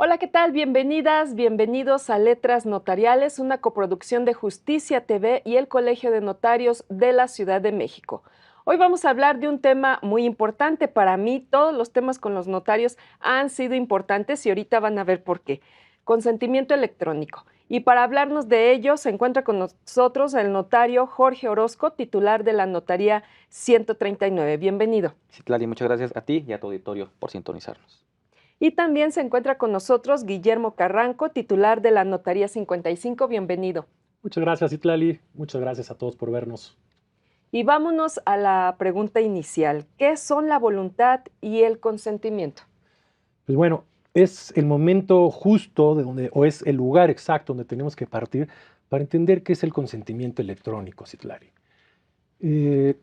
Hola, ¿qué tal? Bienvenidas, bienvenidos a Letras Notariales, una coproducción de Justicia TV y el Colegio de Notarios de la Ciudad de México. Hoy vamos a hablar de un tema muy importante para mí. Todos los temas con los notarios han sido importantes y ahorita van a ver por qué. Consentimiento electrónico. Y para hablarnos de ello se encuentra con nosotros el notario Jorge Orozco, titular de la Notaría 139. Bienvenido. Citlali, muchas gracias a ti y a tu auditorio por sintonizarnos. Y también se encuentra con nosotros Guillermo Carranco, titular de la Notaría 55. Bienvenido. Muchas gracias, Citlali. Muchas gracias a todos por vernos. Y vámonos a la pregunta inicial. ¿Qué son la voluntad y el consentimiento? Pues bueno, es el momento justo de donde, o es el lugar exacto donde tenemos que partir para entender qué es el consentimiento electrónico, Citlali.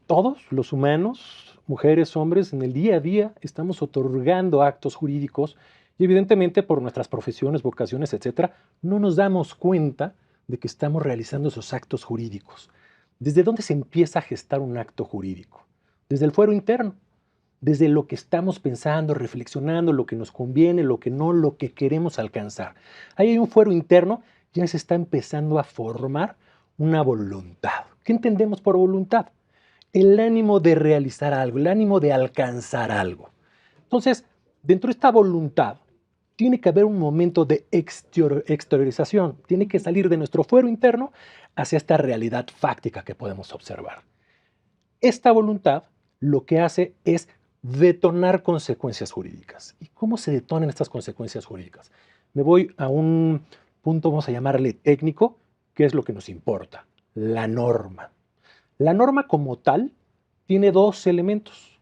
Todos los humanos, mujeres, hombres, en el día a día estamos otorgando actos jurídicos y evidentemente por nuestras profesiones, vocaciones, etcétera, no nos damos cuenta de que estamos realizando esos actos jurídicos. ¿Desde dónde se empieza a gestar un acto jurídico? Desde el fuero interno, desde lo que estamos pensando, reflexionando, lo que nos conviene, lo que no, lo que queremos alcanzar. Ahí hay un fuero interno, ya se está empezando a formar una voluntad. ¿Qué entendemos por voluntad? El ánimo de realizar algo, el ánimo de alcanzar algo. Entonces, dentro de esta voluntad, tiene que haber un momento de exteriorización, tiene que salir de nuestro fuero interno hacia esta realidad fáctica que podemos observar. Esta voluntad lo que hace es detonar consecuencias jurídicas. ¿Y cómo se detonan estas consecuencias jurídicas? Me voy a un punto, vamos a llamarle técnico, que es lo que nos importa, la norma. La norma como tal tiene dos elementos,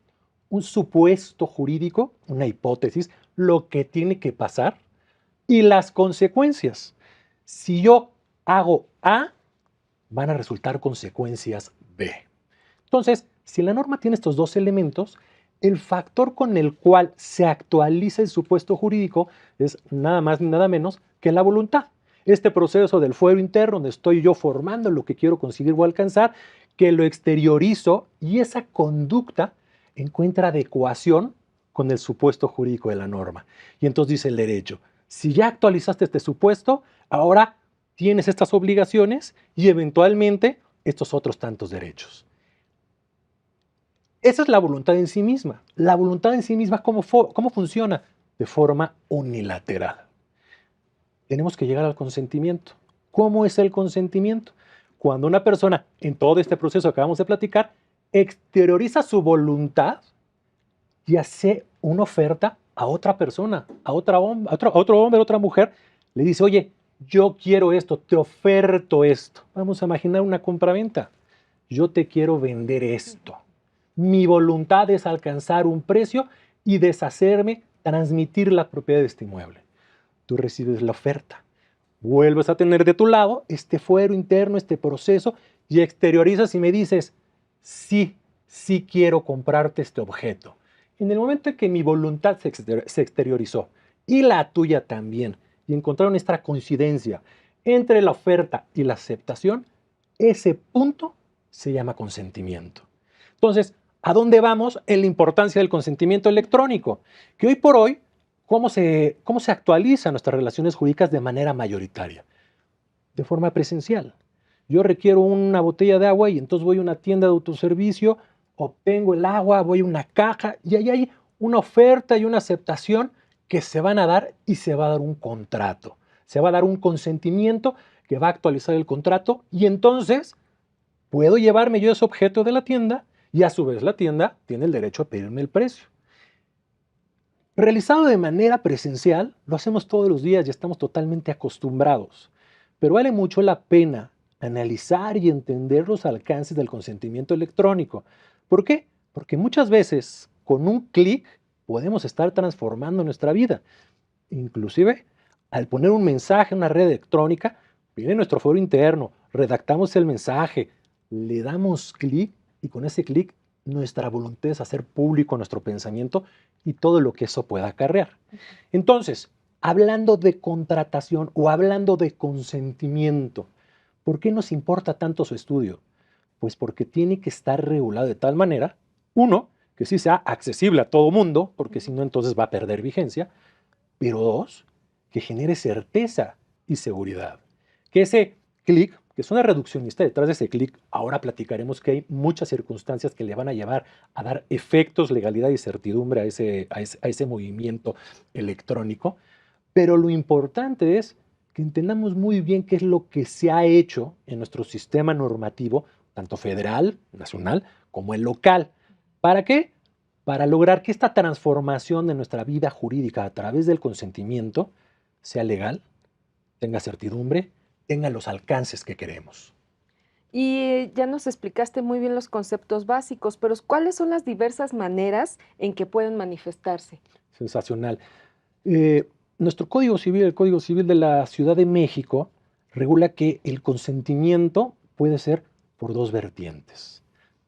un supuesto jurídico, una hipótesis, lo que tiene que pasar, y las consecuencias. Si yo hago A, van a resultar consecuencias B. Entonces, si la norma tiene estos dos elementos, el factor con el cual se actualiza el supuesto jurídico es nada más ni nada menos que la voluntad. Este proceso del fuero interno, donde estoy yo formando lo que quiero conseguir o alcanzar, que lo exteriorizo y esa conducta encuentra adecuación con el supuesto jurídico de la norma. Y entonces dice el derecho, si ya actualizaste este supuesto, ahora tienes estas obligaciones y eventualmente estos otros tantos derechos. Esa es la voluntad en sí misma. La voluntad en sí misma, ¿cómo funciona? De forma unilateral. Tenemos que llegar al consentimiento. ¿Cómo es el consentimiento? Cuando una persona, en todo este proceso que acabamos de platicar, exterioriza su voluntad y hace una oferta a otra persona, a otro hombre, a otra mujer, le dice, oye, yo quiero esto, te oferto esto. Vamos a imaginar una compraventa. Yo te quiero vender esto. Mi voluntad es alcanzar un precio y deshacerme, transmitir la propiedad de este inmueble. Tú recibes la oferta. Vuelves a tener de tu lado este fuero interno, este proceso, y exteriorizas y me dices, sí, sí quiero comprarte este objeto. En el momento en que mi voluntad se exteriorizó y la tuya también, y encontraron esta coincidencia entre la oferta y la aceptación, ese punto se llama consentimiento. Entonces, ¿a dónde vamos en la importancia del consentimiento electrónico? Que hoy por hoy, ¿cómo se actualizan nuestras relaciones jurídicas de manera mayoritaria? De forma presencial. Yo requiero una botella de agua y entonces voy a una tienda de autoservicio, obtengo el agua, voy a una caja y ahí hay una oferta y una aceptación que se van a dar y se va a dar un contrato. Se va a dar un consentimiento que va a actualizar el contrato y entonces puedo llevarme yo ese objeto de la tienda y a su vez la tienda tiene el derecho a pedirme el precio. Realizado de manera presencial, lo hacemos todos los días y estamos totalmente acostumbrados. Pero vale mucho la pena analizar y entender los alcances del consentimiento electrónico. ¿Por qué? Porque muchas veces con un clic podemos estar transformando nuestra vida. Inclusive, al poner un mensaje en una red electrónica, viene nuestro foro interno, redactamos el mensaje, le damos clic y con ese clic nuestra voluntad es hacer público nuestro pensamiento y todo lo que eso pueda acarrear. Entonces, hablando de contratación o hablando de consentimiento, ¿por qué nos importa tanto su estudio? Pues porque tiene que estar regulado de tal manera, uno, que sí sea accesible a todo mundo, porque si no entonces va a perder vigencia, pero dos, que genere certeza y seguridad. Que ese clic, que es una reduccionista, detrás de ese clic, ahora platicaremos que hay muchas circunstancias que le van a llevar a dar efectos, legalidad y certidumbre a ese movimiento electrónico. Pero lo importante es que entendamos muy bien qué es lo que se ha hecho en nuestro sistema normativo, tanto federal, nacional, como el local. ¿Para qué? Para lograr que esta transformación de nuestra vida jurídica a través del consentimiento sea legal, tenga certidumbre, tenga los alcances que queremos. Y ya nos explicaste muy bien los conceptos básicos, pero ¿cuáles son las diversas maneras en que pueden manifestarse? Sensacional. Nuestro Código Civil, el Código Civil de la Ciudad de México, regula que el consentimiento puede ser por dos vertientes,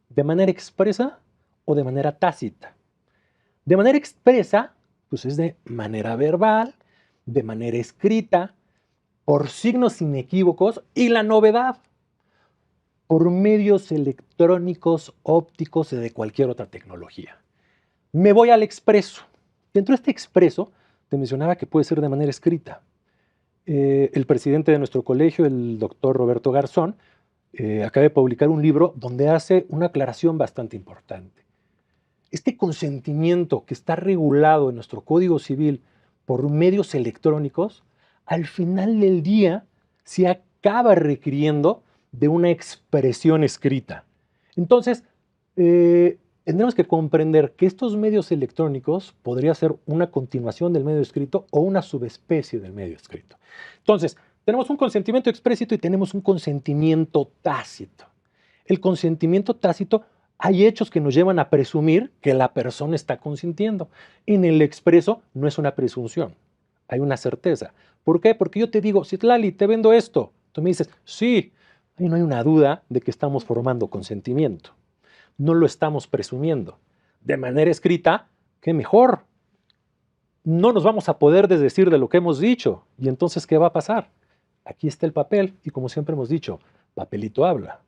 de manera expresa o de manera tácita. De manera expresa, pues es de manera verbal, de manera escrita, por signos inequívocos y la novedad, por medios electrónicos, ópticos y de cualquier otra tecnología. Me voy al expreso. Dentro de este expreso, te mencionaba que puede ser de manera escrita. El presidente de nuestro colegio, el doctor Roberto Garzón, acaba de publicar un libro donde hace una aclaración bastante importante. Este consentimiento que está regulado en nuestro Código Civil por medios electrónicos, al final del día se acaba requiriendo de una expresión escrita. Entonces, tendremos que comprender que estos medios electrónicos podría ser una continuación del medio escrito o una subespecie del medio escrito. Entonces, tenemos un consentimiento explícito y tenemos un consentimiento tácito. El consentimiento tácito, hay hechos que nos llevan a presumir que la persona está consintiendo. En el expreso no es una presunción, hay una certeza. ¿Por qué? Porque yo te digo, Citlali, te vendo esto. Tú me dices, sí. Ahí no hay una duda de que estamos formando consentimiento. No lo estamos presumiendo. De manera escrita, ¿qué mejor? No nos vamos a poder desdecir de lo que hemos dicho. ¿Y entonces qué va a pasar? Aquí está el papel y como siempre hemos dicho, papelito habla.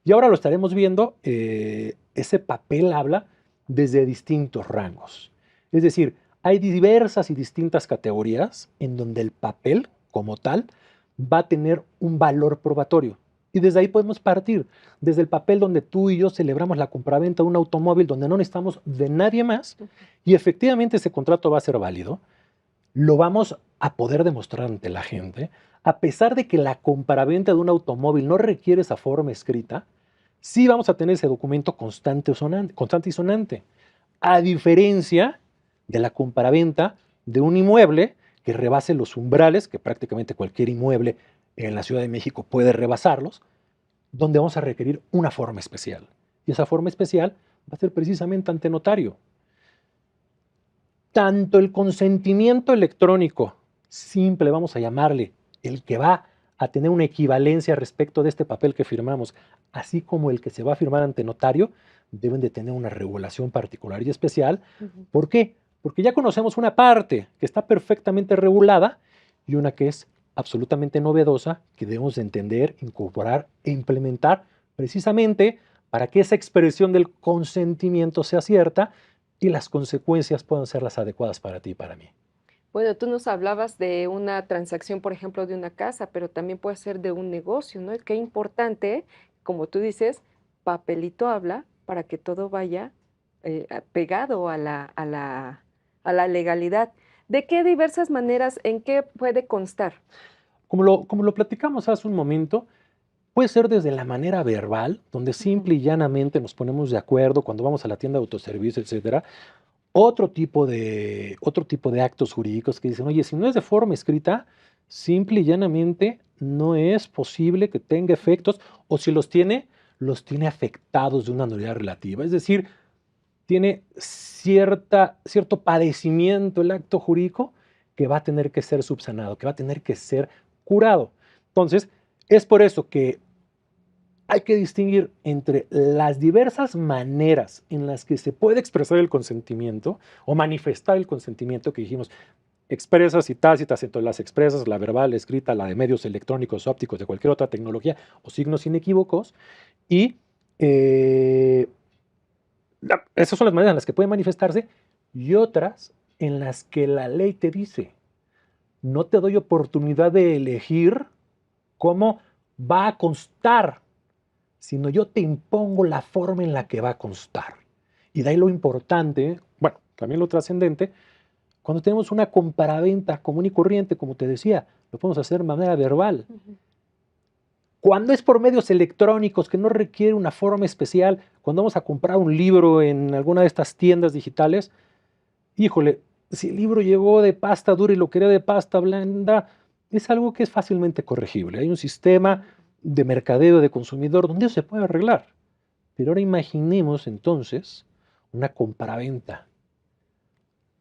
Y ahora lo estaremos viendo, ese papel habla desde distintos rangos. Es decir, hay diversas y distintas categorías en donde el papel, como tal, va a tener un valor probatorio. Y desde ahí podemos partir, desde el papel donde tú y yo celebramos la compraventa de un automóvil donde no necesitamos de nadie más y efectivamente ese contrato va a ser válido, lo vamos a poder demostrar ante la gente, a pesar de que la compraventa de un automóvil no requiere esa forma escrita, sí vamos a tener ese documento constante y sonante, a diferencia de la compraventa de un inmueble que rebase los umbrales, que prácticamente cualquier inmueble en la Ciudad de México puede rebasarlos, donde vamos a requerir una forma especial. Y esa forma especial va a ser precisamente ante notario. Tanto el consentimiento electrónico, simple vamos a llamarle, el que va a tener una equivalencia respecto de este papel que firmamos, así como el que se va a firmar ante notario, deben de tener una regulación particular y especial. ¿Por qué? Porque ya conocemos una parte que está perfectamente regulada y una que es absolutamente novedosa que debemos de entender, incorporar e implementar precisamente para que esa expresión del consentimiento sea cierta y las consecuencias puedan ser las adecuadas para ti y para mí. Bueno, tú nos hablabas de una transacción, por ejemplo, de una casa, pero también puede ser de un negocio, ¿no? Qué importante, como tú dices, papelito habla para que todo vaya pegado a la legalidad. ¿De qué diversas maneras, en qué puede constar? Como lo platicamos hace un momento, puede ser desde la manera verbal, donde simple y llanamente nos ponemos de acuerdo cuando vamos a la tienda de autoservicio, etcétera. Otro tipo de actos jurídicos que dicen, oye, si no es de forma escrita, simple y llanamente no es posible que tenga efectos, o si los tiene afectados de una nulidad relativa. Es decir, tiene cierto padecimiento el acto jurídico que va a tener que ser subsanado, que va a tener que ser curado. Entonces, es por eso que hay que distinguir entre las diversas maneras en las que se puede expresar el consentimiento o manifestar el consentimiento que dijimos, expresas y tácitas, entre las expresas, la verbal, la escrita, la de medios electrónicos, ópticos, de cualquier otra tecnología o signos inequívocos. Y esas son las maneras en las que pueden manifestarse y otras en las que la ley te dice, no te doy oportunidad de elegir cómo va a constar, sino yo te impongo la forma en la que va a constar. Y de ahí lo importante, bueno, también lo trascendente, cuando tenemos una compraventa común y corriente, como te decía, lo podemos hacer de manera verbal. Cuando es por medios electrónicos, que no requiere una forma especial, cuando vamos a comprar un libro en alguna de estas tiendas digitales, híjole, si el libro llegó de pasta dura y lo quería de pasta blanda, es algo que es fácilmente corregible. Hay un sistema de mercadeo de consumidor donde eso se puede arreglar. Pero ahora imaginemos entonces una compraventa,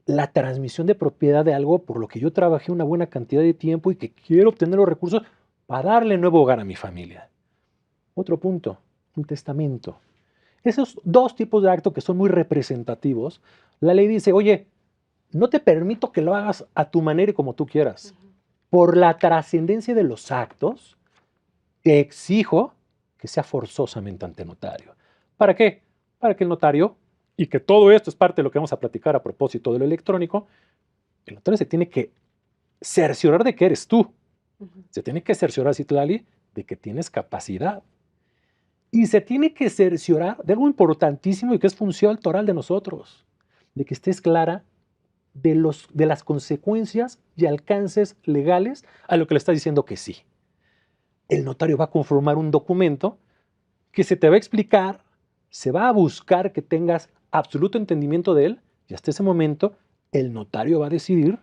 la transmisión de propiedad de algo por lo que yo trabajé una buena cantidad de tiempo y que quiero obtener los recursos para darle nuevo hogar a mi familia. Otro punto, un testamento. Esos dos tipos de actos que son muy representativos, la ley dice, oye, no te permito que lo hagas a tu manera y como tú quieras. Por la trascendencia de los actos, te exijo que sea forzosamente ante notario. ¿Para qué? Para que el notario, y que todo esto es parte de lo que vamos a platicar a propósito de lo electrónico, el notario se tiene que cerciorar de que eres tú. Se tiene que cerciorar, Citlali, de que tienes capacidad. Y se tiene que cerciorar de algo importantísimo y que es función autoral de nosotros, de que estés clara de las consecuencias y alcances legales a lo que le estás diciendo que sí. El notario va a conformar un documento que se te va a explicar, se va a buscar que tengas absoluto entendimiento de él y hasta ese momento el notario va a decidir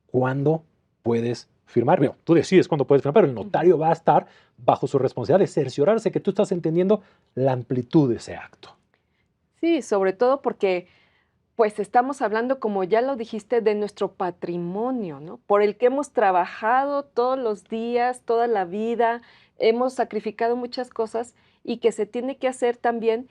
cuándo puedes firmar. Bueno, tú decides cuándo puedes firmar, pero el notario va a estar bajo su responsabilidad de cerciorarse que tú estás entendiendo la amplitud de ese acto. Sí, sobre todo porque pues estamos hablando, como ya lo dijiste, de nuestro patrimonio, ¿no? Por el que hemos trabajado todos los días, toda la vida, hemos sacrificado muchas cosas y que se tiene que hacer también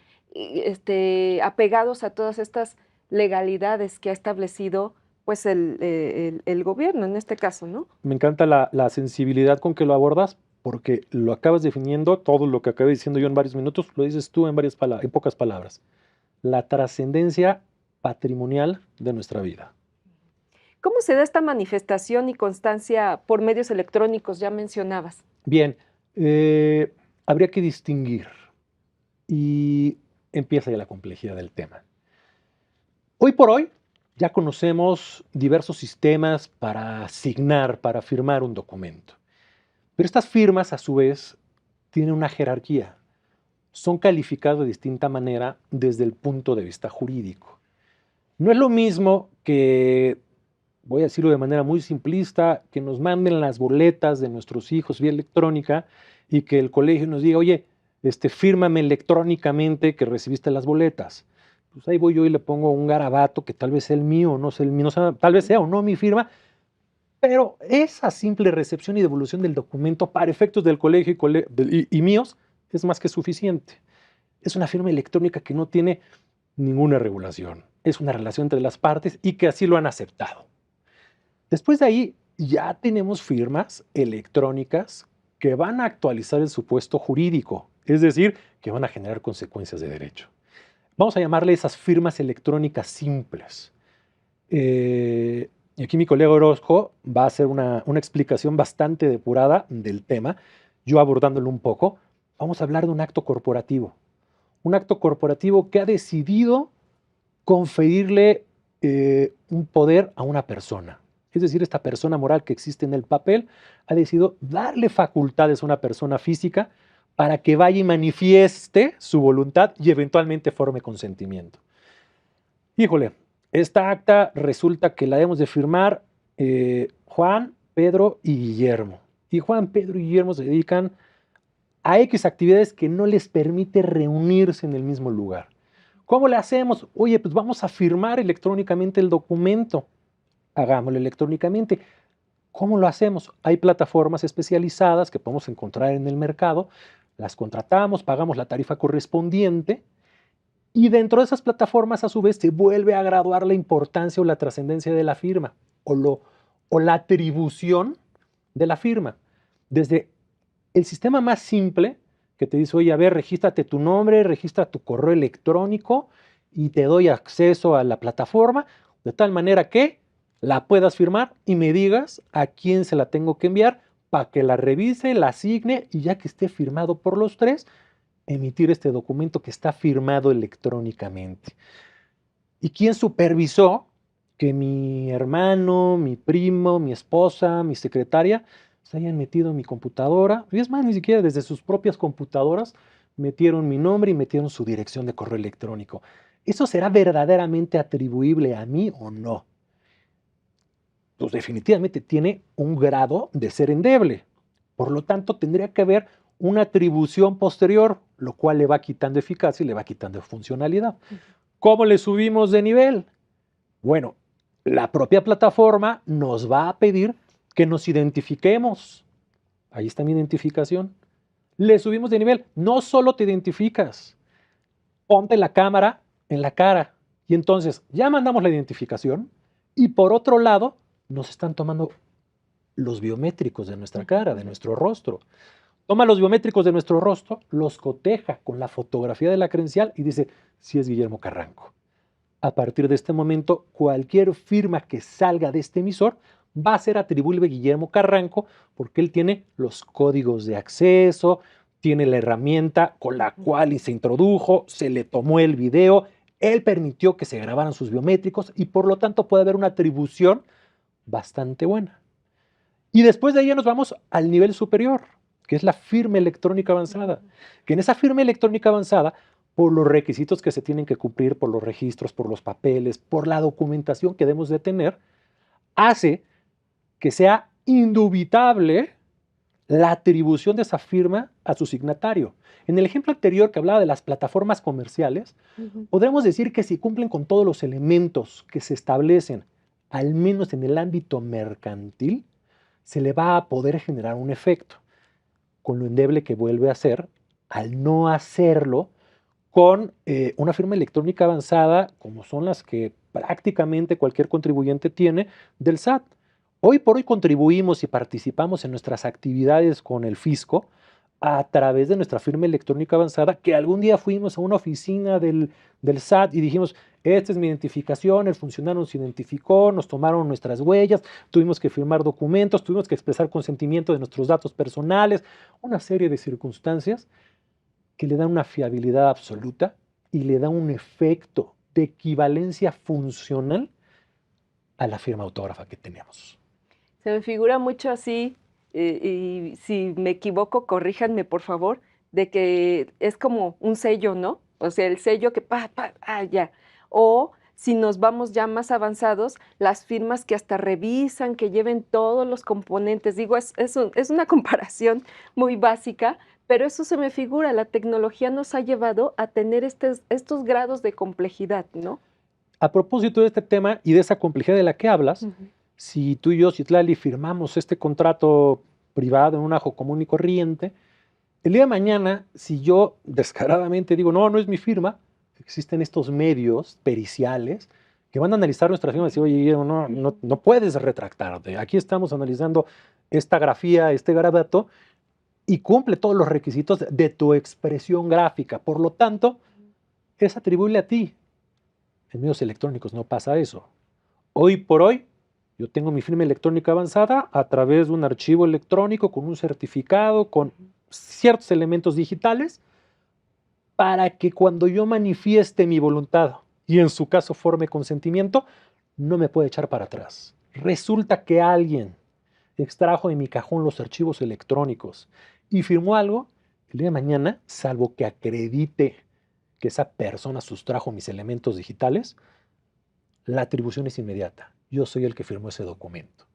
apegados a todas estas legalidades que ha establecido pues el gobierno en este caso, ¿no? Me encanta la sensibilidad con que lo abordas porque lo acabas definiendo, todo lo que acabé diciendo yo en varios minutos, lo dices tú en pocas palabras. La trascendencia patrimonial de nuestra vida. ¿Cómo se da esta manifestación y constancia por medios electrónicos? Ya mencionabas. Bien, habría que distinguir y empieza ya la complejidad del tema. Hoy por hoy ya conocemos diversos sistemas para asignar, para firmar un documento. Pero estas firmas, a su vez, tienen una jerarquía. Son calificadas de distinta manera desde el punto de vista jurídico. No es lo mismo que, voy a decirlo de manera muy simplista, que nos manden las boletas de nuestros hijos vía electrónica y que el colegio nos diga, oye, fírmame electrónicamente que recibiste las boletas. Pues ahí voy yo y le pongo un garabato que tal vez sea el mío, no sea el mío, tal vez sea o no mi firma, pero esa simple recepción y devolución del documento para efectos del colegio y míos es más que suficiente. Es una firma electrónica que no tiene ninguna regulación. Es una relación entre las partes y que así lo han aceptado. Después de ahí ya tenemos firmas electrónicas que van a actualizar el supuesto jurídico, es decir, que van a generar consecuencias de derecho. Vamos a llamarle esas firmas electrónicas simples. Y aquí mi colega Orozco va a hacer una explicación bastante depurada del tema, yo abordándolo un poco. Vamos a hablar de un acto corporativo. Un acto corporativo que ha decidido conferirle un poder a una persona. Es decir, esta persona moral que existe en el papel ha decidido darle facultades a una persona física para que vaya y manifieste su voluntad y eventualmente forme consentimiento. Híjole, esta acta resulta que la debemos de firmar Juan, Pedro y Guillermo. Y Juan, Pedro y Guillermo se dedican a X actividades que no les permite reunirse en el mismo lugar. ¿Cómo le hacemos? Oye, pues vamos a firmar electrónicamente el documento. Hagámoslo electrónicamente. ¿Cómo lo hacemos? Hay plataformas especializadas que podemos encontrar en el mercado. Las contratamos, pagamos la tarifa correspondiente y dentro de esas plataformas a su vez se vuelve a graduar la importancia o la trascendencia de la firma o la atribución de la firma. Desde el sistema más simple que te dice, oye, a ver, regístrate tu nombre, registra tu correo electrónico y te doy acceso a la plataforma, de tal manera que la puedas firmar y me digas a quién se la tengo que enviar para que la revise, la asigne y ya que esté firmado por los tres, emitir este documento que está firmado electrónicamente. ¿Y quién supervisó que mi hermano, mi primo, mi esposa, mi secretaria se hayan metido en mi computadora? Y es más, ni siquiera desde sus propias computadoras metieron mi nombre y metieron su dirección de correo electrónico. ¿Eso será verdaderamente atribuible a mí o no? Pues definitivamente tiene un grado de ser endeble. Por lo tanto, tendría que haber una atribución posterior, lo cual le va quitando eficacia y le va quitando funcionalidad. ¿Cómo le subimos de nivel? Bueno, la propia plataforma nos va a pedir que nos identifiquemos. Ahí está mi identificación. Le subimos de nivel. No solo te identificas, ponte la cámara en la cara. Y entonces ya mandamos la identificación y por otro lado nos están tomando los biométricos de nuestra cara, de nuestro rostro. Toma los biométricos de nuestro rostro, los coteja con la fotografía de la credencial y dice, sí es Guillermo Carranco. A partir de este momento, cualquier firma que salga de este emisor va a ser atribuible a Guillermo Carranco porque él tiene los códigos de acceso, tiene la herramienta con la cual se introdujo, se le tomó el video, él permitió que se grabaran sus biométricos y por lo tanto puede haber una atribución bastante buena. Y después de ahí nos vamos al nivel superior, que es la firma electrónica avanzada. Que en esa firma electrónica avanzada, por los requisitos que se tienen que cumplir, por los registros, por los papeles, por la documentación que debemos de tener, hace que sea indubitable la atribución de esa firma a su signatario. En el ejemplo anterior que hablaba de las plataformas comerciales, podemos decir que si cumplen con todos los elementos que se establecen, al menos en el ámbito mercantil, se le va a poder generar un efecto, con lo endeble que vuelve a ser al no hacerlo con una firma electrónica avanzada, como son las que prácticamente cualquier contribuyente tiene del SAT. Hoy por hoy contribuimos y participamos en nuestras actividades con el fisco a través de nuestra firma electrónica avanzada, que algún día fuimos a una oficina del SAT y dijimos, esta es mi identificación, el funcionario nos identificó, nos tomaron nuestras huellas, tuvimos que firmar documentos, tuvimos que expresar consentimiento de nuestros datos personales, una serie de circunstancias que le dan una fiabilidad absoluta y le da un efecto de equivalencia funcional a la firma autógrafa que tenemos. Se me figura mucho así, y si me equivoco, corríjanme por favor, de que es como un sello, ¿no? O sea, el sello que ya. O si nos vamos ya más avanzados, las firmas que hasta revisan, que lleven todos los componentes. Digo, es una comparación muy básica, pero eso se me figura, la tecnología nos ha llevado a tener estos grados de complejidad, ¿no? A propósito de este tema y de esa complejidad de la que hablas, si tú y yo, Citlali, firmamos este contrato privado en un ajo común y corriente, el día de mañana, si yo descaradamente digo, no, no es mi firma, existen estos medios periciales que van a analizar nuestra firma y decir, oye, no puedes retractarte. Aquí estamos analizando esta grafía, este garabato, y cumple todos los requisitos de tu expresión gráfica. Por lo tanto, es atribuible a ti. En medios electrónicos no pasa eso. Hoy por hoy, yo tengo mi firma electrónica avanzada a través de un archivo electrónico con un certificado, con ciertos elementos digitales, para que cuando yo manifieste mi voluntad y en su caso forme consentimiento, no me puede echar para atrás. Resulta que alguien extrajo de mi cajón los archivos electrónicos y firmó algo, el día de mañana, salvo que acredite que esa persona sustrajo mis elementos digitales, la atribución es inmediata. Yo soy el que firmó ese documento.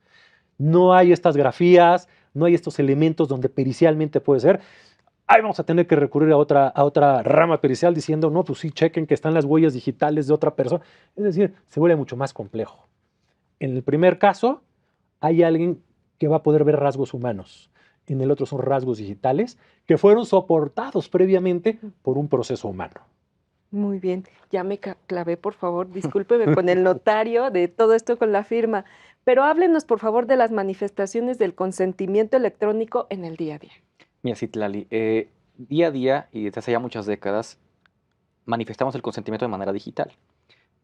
No hay estas grafías, no hay estos elementos donde pericialmente puede ser. Ahí vamos a tener que recurrir a otra rama pericial diciendo, no, pues sí, chequen que están las huellas digitales de otra persona. Es decir, se vuelve mucho más complejo. En el primer caso, hay alguien que va a poder ver rasgos humanos. En el otro son rasgos digitales que fueron soportados previamente por un proceso humano. Muy bien, ya me clavé, por favor, discúlpeme, con el notario de todo esto con la firma, pero háblenos, por favor, de las manifestaciones del consentimiento electrónico en el día a día. Mira, Citlali, día a día y desde hace ya muchas décadas manifestamos el consentimiento de manera digital.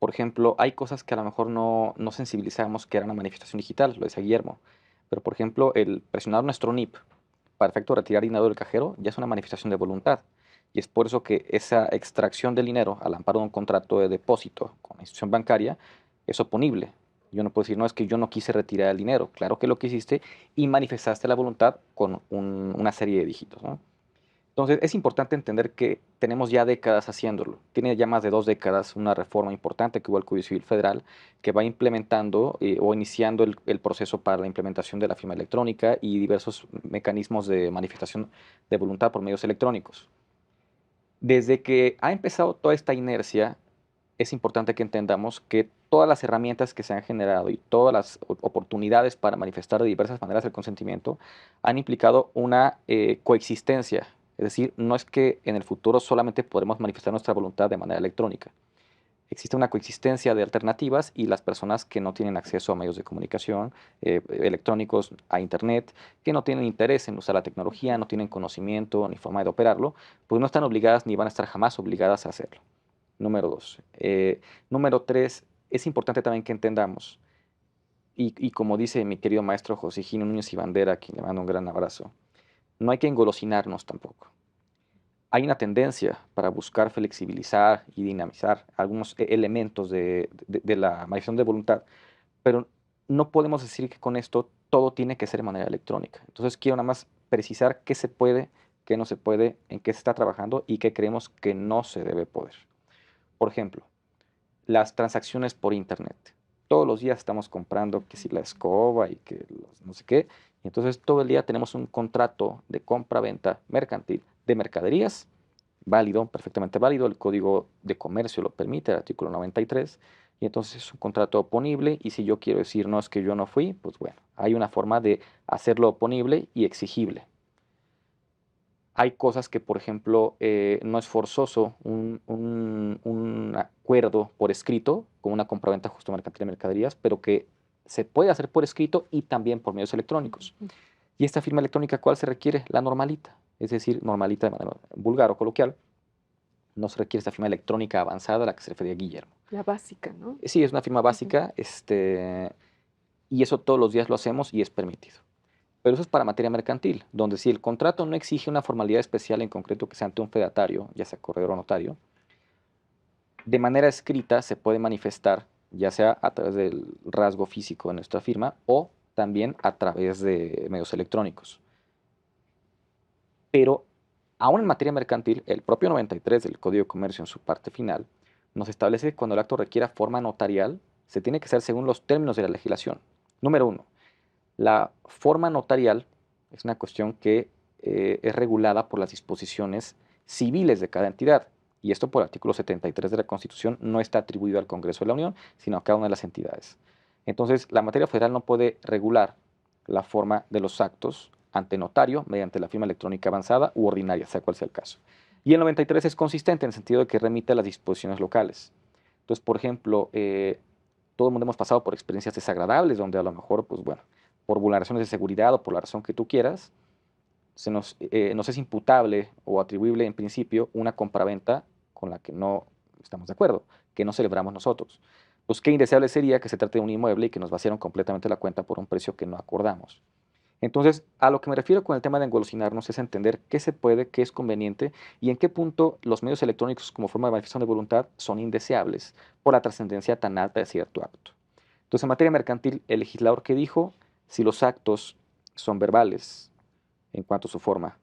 Por ejemplo, hay cosas que a lo mejor no sensibilizamos que era una manifestación digital, lo decía Guillermo. Pero, por ejemplo, el presionar nuestro NIP para efecto de retirar dinero del cajero ya es una manifestación de voluntad. Y es por eso que esa extracción del dinero al amparo de un contrato de depósito con la institución bancaria es oponible. Yo no puedo decir, no, es que yo no quise retirar el dinero. Claro que lo quisiste y manifestaste la voluntad con una serie de dígitos, ¿no? Entonces, es importante entender que tenemos ya décadas haciéndolo. Tiene ya más de 2 décadas una reforma importante que hubo el Código Civil Federal que va implementando o iniciando el proceso para la implementación de la firma electrónica y diversos mecanismos de manifestación de voluntad por medios electrónicos. Desde que ha empezado toda esta inercia, es importante que entendamos que todas las herramientas que se han generado y todas las oportunidades para manifestar de diversas maneras el consentimiento han implicado una coexistencia. Es decir, no es que en el futuro solamente podremos manifestar nuestra voluntad de manera electrónica. Existe una coexistencia de alternativas y las personas que no tienen acceso a medios de comunicación electrónicos, a Internet, que no tienen interés en usar la tecnología, no tienen conocimiento ni forma de operarlo, pues no están obligadas ni van a estar jamás obligadas a hacerlo. Número 2. Número 3, es importante también que entendamos, y como dice mi querido maestro José Gino Núñez y Bandera, a quien le mando un gran abrazo, no hay que engolosinarnos tampoco. Hay una tendencia para buscar flexibilizar y dinamizar algunos elementos de la manifestación de voluntad, pero no podemos decir que con esto todo tiene que ser de manera electrónica. Entonces quiero nada más precisar qué se puede, qué no se puede, en qué se está trabajando y qué creemos que no se debe poder. Por ejemplo, las transacciones por internet. Todos los días estamos comprando que si la escoba y que no sé qué. Y entonces todo el día tenemos un contrato de compra-venta mercantil de mercaderías, válido, perfectamente válido. El Código de Comercio lo permite, el artículo 93. Y entonces es un contrato oponible. Y si yo quiero decir, no, es que yo no fui, pues bueno, hay una forma de hacerlo oponible y exigible. Hay cosas que, por ejemplo, no es forzoso un acuerdo por escrito con una compraventa justo mercantil de mercaderías, pero que se puede hacer por escrito y también por medios electrónicos. ¿Y esta firma electrónica cuál se requiere? La normalita, es decir, normalita de manera vulgar o coloquial. No se requiere esta firma electrónica avanzada a la que se refería Guillermo. La básica, ¿no? Sí, es una firma básica, y eso todos los días lo hacemos y es permitido. Pero eso es para materia mercantil, donde si el contrato no exige una formalidad especial en concreto que sea ante un fedatario, ya sea corredor o notario, de manera escrita se puede manifestar, ya sea a través del rasgo físico de nuestra firma o también a través de medios electrónicos. Pero aún en materia mercantil, el propio 93 del Código de Comercio en su parte final nos establece que cuando el acto requiera forma notarial, se tiene que hacer según los términos de la legislación. Número 1. La forma notarial es una cuestión que es regulada por las disposiciones civiles de cada entidad. Y esto por el artículo 73 de la Constitución no está atribuido al Congreso de la Unión, sino a cada una de las entidades. Entonces, la materia federal no puede regular la forma de los actos ante notario mediante la firma electrónica avanzada u ordinaria, sea cual sea el caso. Y el 93 es consistente en el sentido de que remite a las disposiciones locales. Entonces, por ejemplo, todo el mundo hemos pasado por experiencias desagradables donde a lo mejor, pues bueno, por vulneraciones de seguridad o por la razón que tú quieras, nos es imputable o atribuible en principio una compraventa con la que no estamos de acuerdo, que no celebramos nosotros. Pues qué indeseable sería que se trate de un inmueble y que nos vaciaron completamente la cuenta por un precio que no acordamos. Entonces, a lo que me refiero con el tema de engolosinarnos es entender qué se puede, qué es conveniente y en qué punto los medios electrónicos como forma de manifestación de voluntad son indeseables por la trascendencia tan alta de cierto acto. Entonces, en materia mercantil, el legislador que dijo, si los actos son verbales en cuanto a su forma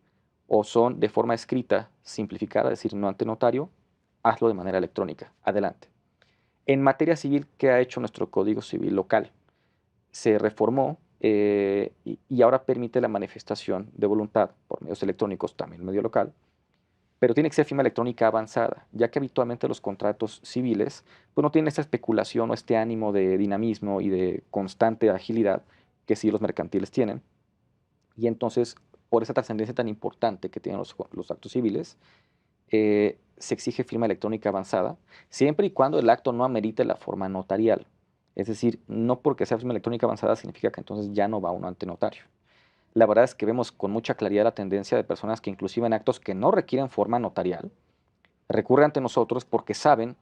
o son de forma escrita, simplificada, es decir, no ante notario, hazlo de manera electrónica. Adelante. En materia civil, ¿qué ha hecho nuestro Código Civil local? Se reformó y ahora permite la manifestación de voluntad por medios electrónicos, también medio local, pero tiene que ser firma electrónica avanzada, ya que habitualmente los contratos civiles pues no tienen esta especulación o este ánimo de dinamismo y de constante agilidad que sí los mercantiles tienen. Y entonces, por esa trascendencia tan importante que tienen los actos civiles, se exige firma electrónica avanzada, siempre y cuando el acto no amerite la forma notarial. Es decir, no porque sea firma electrónica avanzada significa que entonces ya no va uno ante notario. La verdad es que vemos con mucha claridad la tendencia de personas que inclusive en actos que no requieren forma notarial, recurren ante nosotros porque saben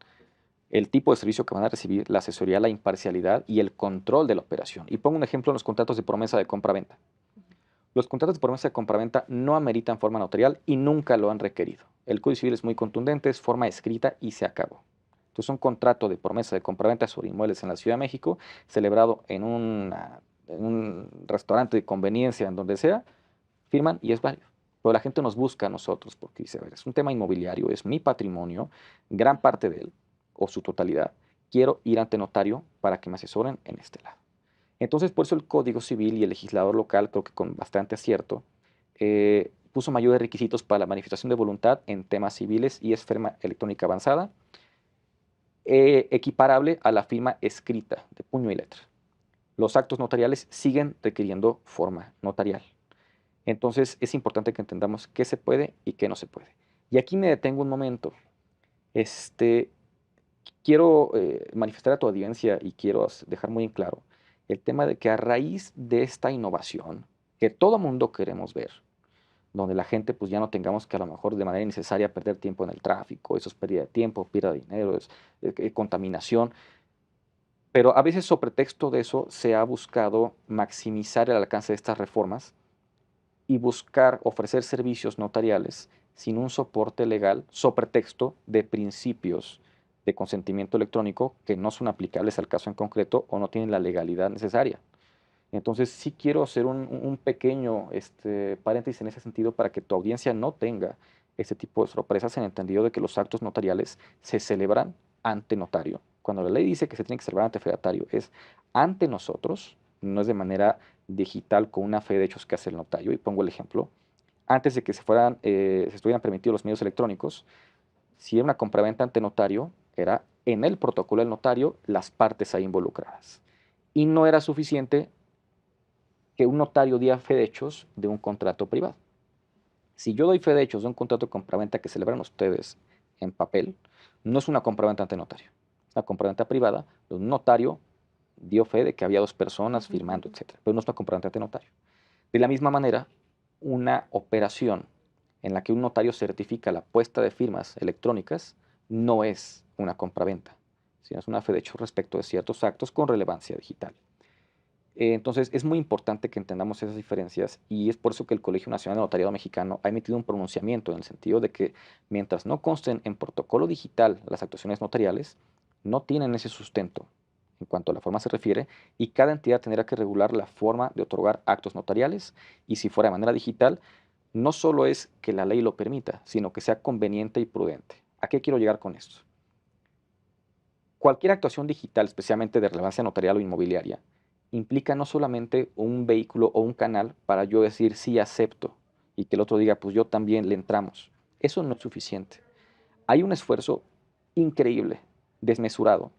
el tipo de servicio que van a recibir, la asesoría, la imparcialidad y el control de la operación. Y pongo un ejemplo en los contratos de promesa de compra-venta. Los contratos de promesa de compraventa no ameritan forma notarial y nunca lo han requerido. El Código Civil es muy contundente, es forma escrita y se acabó. Entonces, un contrato de promesa de compraventa sobre inmuebles en la Ciudad de México, celebrado en un restaurante de conveniencia, en donde sea, firman y es válido. Pero la gente nos busca a nosotros porque dice, a ver, es un tema inmobiliario, es mi patrimonio, gran parte de él, o su totalidad. Quiero ir ante notario para que me asesoren en este lado. Entonces, por eso el Código Civil y el legislador local, creo que con bastante acierto, puso mayores requisitos para la manifestación de voluntad en temas civiles y es firma electrónica avanzada, equiparable a la firma escrita de puño y letra. Los actos notariales siguen requiriendo forma notarial. Entonces, es importante que entendamos qué se puede y qué no se puede. Y aquí me detengo un momento. Quiero manifestar a tu audiencia y quiero dejar muy en claro el tema de que a raíz de esta innovación que todo mundo queremos ver, donde la gente pues ya no tengamos que a lo mejor de manera innecesaria perder tiempo en el tráfico, eso es pérdida de tiempo, pérdida de dinero, es contaminación, pero a veces sobre pretexto de eso se ha buscado maximizar el alcance de estas reformas y buscar ofrecer servicios notariales sin un soporte legal, sobre pretexto de principios de consentimiento electrónico que no son aplicables al caso en concreto o no tienen la legalidad necesaria. Entonces, sí quiero hacer un pequeño paréntesis en ese sentido para que tu audiencia no tenga ese tipo de sorpresas en el entendido de que los actos notariales se celebran ante notario. Cuando la ley dice que se tiene que celebrar ante fedatario, es ante nosotros, no es de manera digital con una fe de hechos que hace el notario. Y pongo el ejemplo. Antes de que se estuvieran permitidos los medios electrónicos, si era una compraventa ante notario, era en el protocolo del notario las partes ahí involucradas. Y no era suficiente que un notario diera fe de hechos de un contrato privado. Si yo doy fe de hechos de un contrato de compraventa que celebran ustedes en papel, no es una compraventa ante notario. Es una compraventa privada, un notario dio fe de que había dos personas firmando, etcétera, pero no es una compraventa ante notario. De la misma manera, una operación en la que un notario certifica la puesta de firmas electrónicas no es una compraventa, sino es una fe de hecho respecto de ciertos actos con relevancia digital. Entonces, es muy importante que entendamos esas diferencias y es por eso que el Colegio Nacional de Notariado Mexicano ha emitido un pronunciamiento en el sentido de que mientras no consten en protocolo digital las actuaciones notariales, no tienen ese sustento en cuanto a la forma se refiere y cada entidad tendrá que regular la forma de otorgar actos notariales y si fuera de manera digital, no solo es que la ley lo permita, sino que sea conveniente y prudente. ¿A qué quiero llegar con esto? Cualquier actuación digital, especialmente de relevancia notarial o inmobiliaria, implica no solamente un vehículo o un canal para yo decir sí acepto y que el otro diga pues yo también le entramos. Eso no es suficiente. Hay un esfuerzo increíble, desmesurado,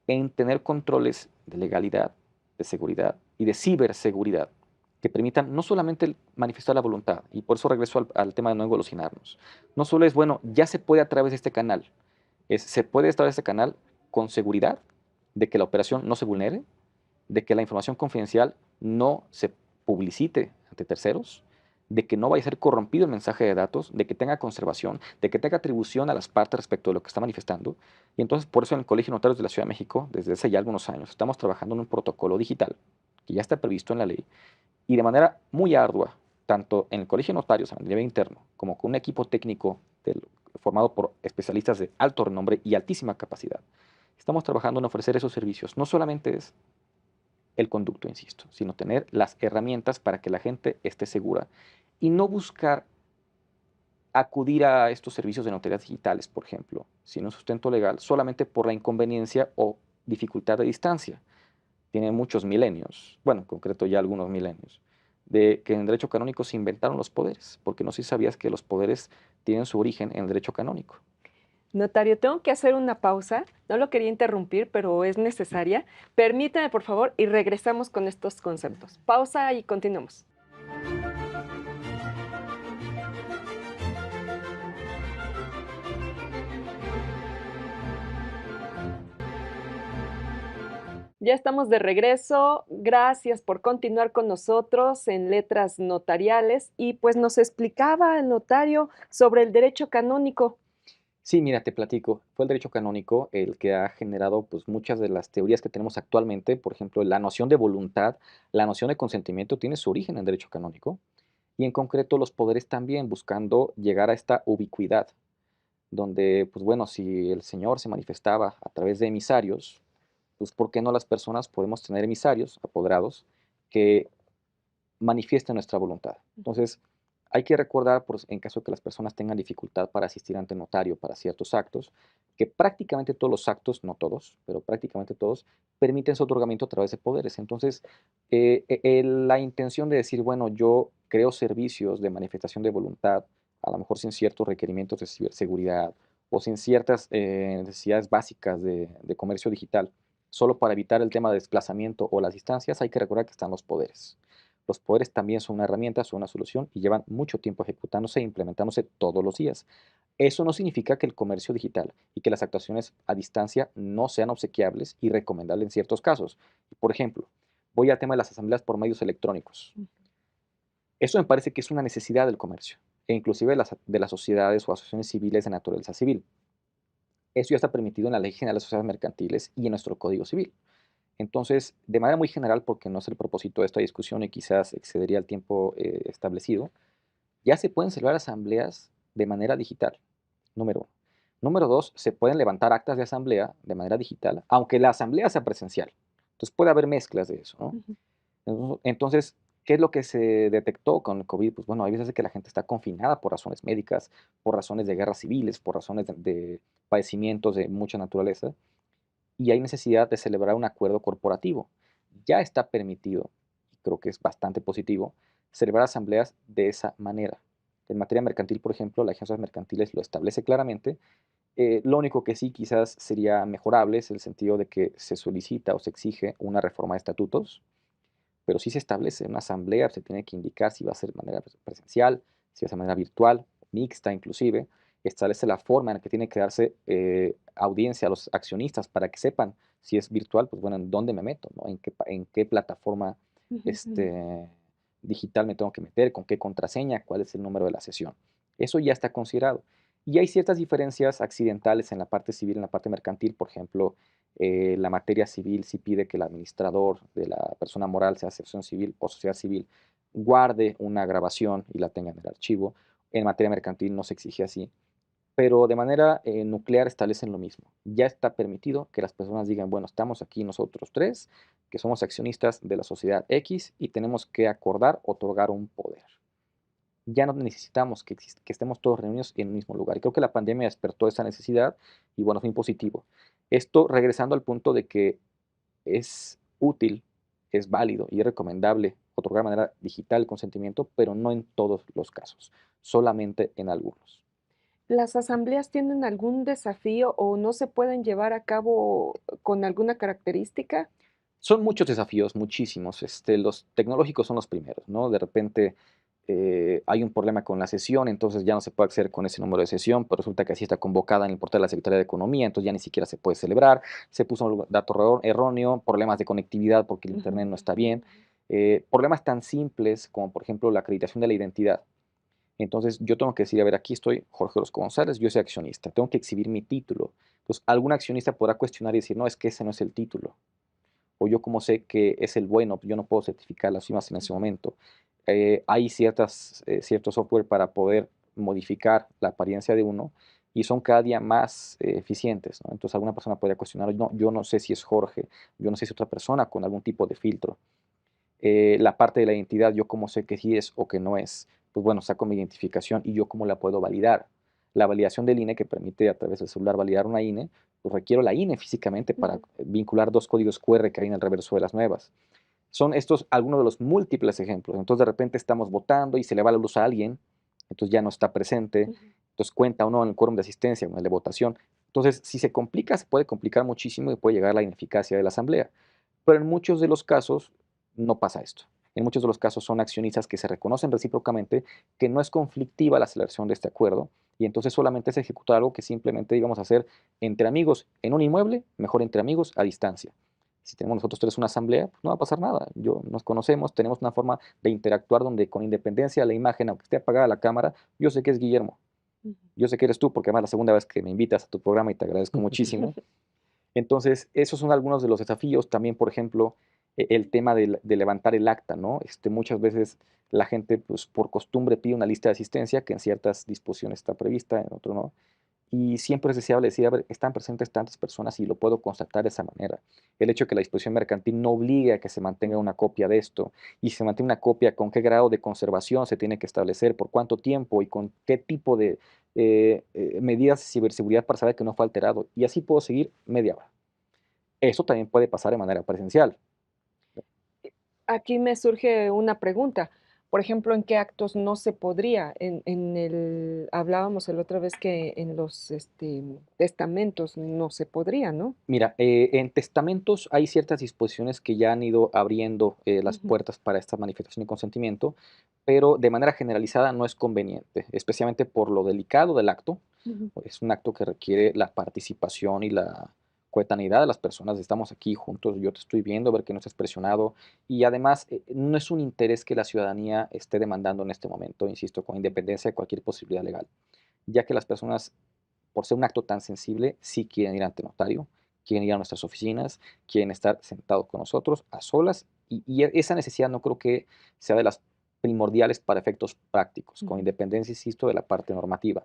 en tener controles de legalidad, de seguridad y de ciberseguridad que permitan no solamente manifestar la voluntad, y por eso regreso al tema de no engolosinarnos. No solo es, bueno, ya se puede a través de este canal, se puede a través de este canal con seguridad de que la operación no se vulnere, de que la información confidencial no se publicite ante terceros, de que no vaya a ser corrompido el mensaje de datos, de que tenga conservación, de que tenga atribución a las partes respecto de lo que está manifestando. Y entonces, por eso en el Colegio de Notarios de la Ciudad de México, desde hace ya algunos años, estamos trabajando en un protocolo digital que ya está previsto en la ley y de manera muy ardua, tanto en el Colegio de Notarios a nivel interno, como con un equipo técnico formado por especialistas de alto renombre y altísima capacidad. Estamos trabajando en ofrecer esos servicios. No solamente es el conducto, insisto, sino tener las herramientas para que la gente esté segura y no buscar acudir a estos servicios de notarías digitales, por ejemplo, sin un sustento legal, solamente por la inconveniencia o dificultad de distancia. Tiene muchos milenios, bueno, en concreto ya algunos milenios, de que en derecho canónico se inventaron los poderes, porque no sé si sabías que los poderes tienen su origen en el derecho canónico. Notario, tengo que hacer una pausa. No lo quería interrumpir, pero es necesaria. Permítame, por favor, y regresamos con estos conceptos. Pausa y continuamos. Ya estamos de regreso. Gracias por continuar con nosotros en Letras Notariales. Y pues nos explicaba el notario sobre el derecho canónico. Sí, mira, te platico. Fue el derecho canónico el que ha generado pues, muchas de las teorías que tenemos actualmente. Por ejemplo, la noción de voluntad, la noción de consentimiento tiene su origen en derecho canónico y en concreto los poderes también buscando llegar a esta ubicuidad, donde, pues bueno, si el Señor se manifestaba a través de emisarios, pues ¿por qué no las personas podemos tener emisarios, apoderados, que manifieste nuestra voluntad? Entonces, hay que recordar, en caso de que las personas tengan dificultad para asistir ante notario para ciertos actos, que prácticamente todos los actos, no todos, pero prácticamente todos, permiten su otorgamiento a través de poderes. Entonces, la intención de decir, bueno, yo creo servicios de manifestación de voluntad, a lo mejor sin ciertos requerimientos de ciberseguridad o sin ciertas necesidades básicas de comercio digital, solo para evitar el tema de desplazamiento o las distancias, hay que recordar que están los poderes. Los poderes también son una herramienta, son una solución y llevan mucho tiempo ejecutándose e implementándose todos los días. Eso no significa que el comercio digital y que las actuaciones a distancia no sean obsequiables y recomendables en ciertos casos. Por ejemplo, voy al tema de las asambleas por medios electrónicos. Eso me parece que es una necesidad del comercio e inclusive de las sociedades o asociaciones civiles de naturaleza civil. Eso ya está permitido en la Ley General de Sociedades Mercantiles y en nuestro Código Civil. Entonces, de manera muy general, porque no es el propósito de esta discusión y quizás excedería el tiempo establecido, ya se pueden celebrar asambleas de manera digital, número uno. Número dos, se pueden levantar actas de asamblea de manera digital, aunque la asamblea sea presencial. Entonces puede haber mezclas de eso, ¿no? Ujú. Entonces, ¿qué es lo que se detectó con el COVID? Pues bueno, hay veces que la gente está confinada por razones médicas, por razones de guerras civiles, por razones de padecimientos de mucha naturaleza, y hay necesidad de celebrar un acuerdo corporativo. Ya está permitido, y creo que es bastante positivo, celebrar asambleas de esa manera. En materia mercantil, por ejemplo, la agencia de mercantiles lo establece claramente. Lo único que sí quizás sería mejorable es el sentido de que se solicita o se exige una reforma de estatutos, pero sí se establece una asamblea, se tiene que indicar si va a ser de manera presencial, si va a ser de manera virtual, mixta inclusive, establece la forma en la que tiene que darse audiencia a los accionistas para que sepan si es virtual, pues bueno, en dónde me meto, ¿no? En qué plataforma Ujú, ujú. este, digital me tengo que meter, con qué contraseña, cuál es el número de la sesión. Eso ya está considerado. Y hay ciertas diferencias accidentales en la parte civil, en la parte mercantil, por ejemplo, la materia civil sí pide que el administrador de la persona moral, sea asociación civil o sociedad civil, guarde una grabación y la tenga en el archivo. En materia mercantil no se exige así, pero de manera nuclear establecen lo mismo. Ya está permitido que las personas digan, bueno, estamos aquí nosotros tres, que somos accionistas de la sociedad X y tenemos que acordar otorgar un poder. Ya no necesitamos que estemos todos reunidos en el mismo lugar. Y creo que la pandemia despertó esa necesidad y bueno, fue impositivo. Esto regresando al punto de que es útil, es válido y es recomendable otorgar de manera digital el consentimiento, pero no en todos los casos, solamente en algunos. ¿Las asambleas tienen algún desafío o no se pueden llevar a cabo con alguna característica? Son muchos desafíos, muchísimos. Los tecnológicos son los primeros, ¿no? De repente hay un problema con la sesión, entonces ya no se puede acceder con ese número de sesión, pero resulta que así está convocada en el portal de la Secretaría de Economía, entonces ya ni siquiera se puede celebrar. Se puso un dato erróneo, problemas de conectividad porque el Ujú, Internet no está ujú, bien. Problemas tan simples como, por ejemplo, la acreditación de la identidad. Entonces yo tengo que decir, a ver, aquí estoy Jorge Orozco González, yo soy accionista, tengo que exhibir mi título. Entonces algún accionista podrá cuestionar y decir, no, es que ese no es el título o yo como sé que es el bueno, yo no puedo certificar las firmas en ese ujú. momento. Hay cierto software para poder modificar la apariencia de uno y son cada día más eficientes, ¿no? Entonces alguna persona podría cuestionar, no, yo no sé si es Jorge, yo no sé si es otra persona con algún tipo de filtro. La parte de la identidad, yo cómo sé que sí es o que no es. Pues bueno, saco mi identificación y yo cómo la puedo validar. La validación del INE, que permite a través del celular validar una INE, pues requiero la INE físicamente para Ujú. vincular dos códigos QR que hay en el reverso de las nuevas. Son estos algunos de los múltiples ejemplos. Entonces de repente estamos votando y se le va la luz a alguien, entonces ya no está presente, Ujú. entonces cuenta o no en el quórum de asistencia o en el de votación. Entonces, si se complica, se puede complicar muchísimo y puede llegar a la ineficacia de la asamblea. Pero en muchos de los casos no pasa esto. En muchos de los casos son accionistas que se reconocen recíprocamente, que no es conflictiva la celebración de este acuerdo y entonces solamente se ejecuta algo que simplemente íbamos a hacer entre amigos en un inmueble, mejor entre amigos a distancia. Si tenemos nosotros tres una asamblea, pues no va a pasar nada. Nos conocemos, tenemos una forma de interactuar donde con independencia de la imagen, aunque esté apagada la cámara, yo sé que es Guillermo. Yo sé que eres tú porque además la segunda vez que me invitas a tu programa y te agradezco muchísimo. Entonces, esos son algunos de los desafíos. También, por ejemplo, el tema de levantar el acta, ¿no? Muchas veces la gente, pues, por costumbre pide una lista de asistencia que en ciertas disposiciones está prevista, en otro no. Y siempre es deseable decir, a ver, están presentes tantas personas y lo puedo constatar de esa manera. El hecho de que la disposición mercantil no obligue a que se mantenga una copia de esto y se mantiene una copia, con qué grado de conservación se tiene que establecer, por cuánto tiempo y con qué tipo de medidas de ciberseguridad para saber que no fue alterado. Y así puedo seguir media hora. Eso también puede pasar de manera presencial. Aquí me surge una pregunta. Por ejemplo, ¿en qué actos no se podría? Hablábamos la otra vez que en los testamentos no se podría, ¿no? Mira, en testamentos hay ciertas disposiciones que ya han ido abriendo las Ujú, puertas para esta manifestación de consentimiento, pero de manera generalizada no es conveniente, especialmente por lo delicado del acto. ujú. Es un acto que requiere la participación y la coetaneidad de las personas. Estamos aquí juntos, yo te estoy viendo, ver que no estás presionado. Y además, no es un interés que la ciudadanía esté demandando en este momento, insisto, con independencia de cualquier posibilidad legal, ya que las personas, por ser un acto tan sensible, sí quieren ir ante notario, quieren ir a nuestras oficinas, quieren estar sentados con nosotros a solas, y esa necesidad no creo que sea de las primordiales para efectos prácticos, con Ujú. independencia, insisto, de la parte normativa.